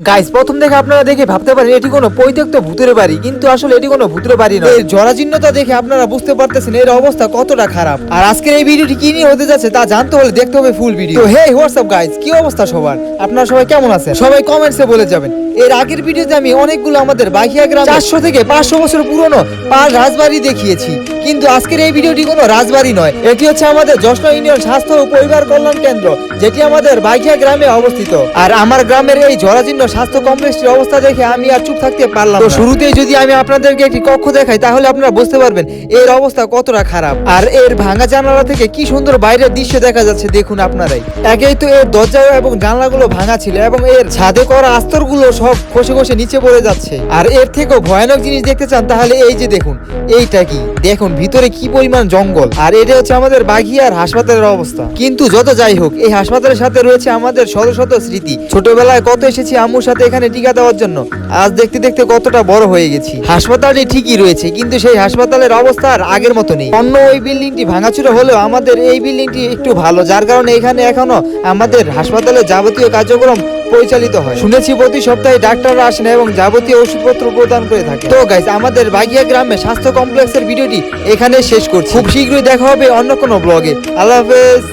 Guys প্রথম দেখে আপনারা দেখে ভাবতে পারেন এটি কোনো পরিত্যক্ত ভূতের বাড়ি, কিন্তু আসলে এটি কোনো ভূতের বাড়ি নয়। এর জরাজীর্ণতা দেখে আপনারা বুঝতে পারতেছেন এর অবস্থা কতটা খারাপ। আর আজকের এই ভিডিওটি কি নিয়ে হতে যাচ্ছে তা জানতে হলে দেখতে হবে ফুল ভিডিও। তো হে হোয়াটসঅ্যাপ গাইস, কি অবস্থা সবার? আপনারা সবাই কেমন আছেন? সবাই কমেন্টসে বলে যাবেন। এর আগের ভিডিওতে আমি অনেকগুলো আমাদের বাইকিয়া গ্রাম 400 থেকে 500 বছর পুরনো পাল রাজবাড়ি দেখিয়েছি, কিন্তু আজকের এই ভিডিওটি কোনো রাজবাড়ি নয়, এটি হচ্ছে আমাদের যশোর ইউনিয়ন স্বাস্থ্য ও পরিবার কল্যাণ কেন্দ্র, যেটি আমাদের বাইকিয়া গ্রামে অবস্থিত। আর আমার গ্রামের এই জরাজীর্ণ স্বাস্থ্য কমপ্লেক্সটির অবস্থা দেখে আমি আর চুপ থাকতে পারলাম না। শুরুতেই যদি আমি আপনাদেরকে একটি কক্ষ দেখাই তাহলে আপনারা বুঝতে পারবেন এর অবস্থা কতটা খারাপ। আর এর ভাঙা জানালা থেকে কি সুন্দর বাইরের দৃশ্য দেখা যাচ্ছে, দেখুন আপনারাই। একেই তো এর দরজা এবং জানলাগুলো ভাঙা ছিল এবং এর ছাদে করা আস্তরগুলো সব খসে খসে নিচে পড়ে যাচ্ছে। আর এর থেকেও ভয়ানক জিনিস দেখতে চান তাহলে এই যে দেখুন, এইটা কি দেখুন, ভিতরে কি পরিমাণ জঙ্গল। আর এটা হচ্ছে আমাদের বাঘিয়ার হাসপাতালের অবস্থা। কিন্তু যত যাই হোক, এই হাসপাতালের সাথে রয়েছে আমাদের শত শত স্মৃতি। ছোটবেলায় কত এসেছি আম্মুর সাথে এখানে টিকা দেওয়ার জন্য, আজ দেখতে দেখতে কতটা বড় হয়ে গেছি। হাসপাতালটি ঠিকই রয়েছে, কিন্তু সেই হাসপাতালের অবস্থা আর আগের মতো নেই। অন্য ওই বিল্ডিংটি ভাঙাচুরা হলেও আমাদের এই বিল্ডিংটি একটু ভালো, যার কারণে এখানে এখনো আমাদের হাসপাতালের যাবতীয় কার্যক্রম পরিচালিত হয়। শুনেছি প্রতি সপ্তাহে ডাক্তাররা আসেন এবং যাবতীয় ওষুধপত্র প্রদান করে থাকে। তো গাইস, আমাদের বাগিয়া গ্রামে স্বাস্থ্য কমপ্লেক্সের ভিডিওটি এখানে শেষ করছি। খুব শীঘ্রই দেখা হবে অন্য কোনো ব্লগে। আল্লাহ হাফেজ।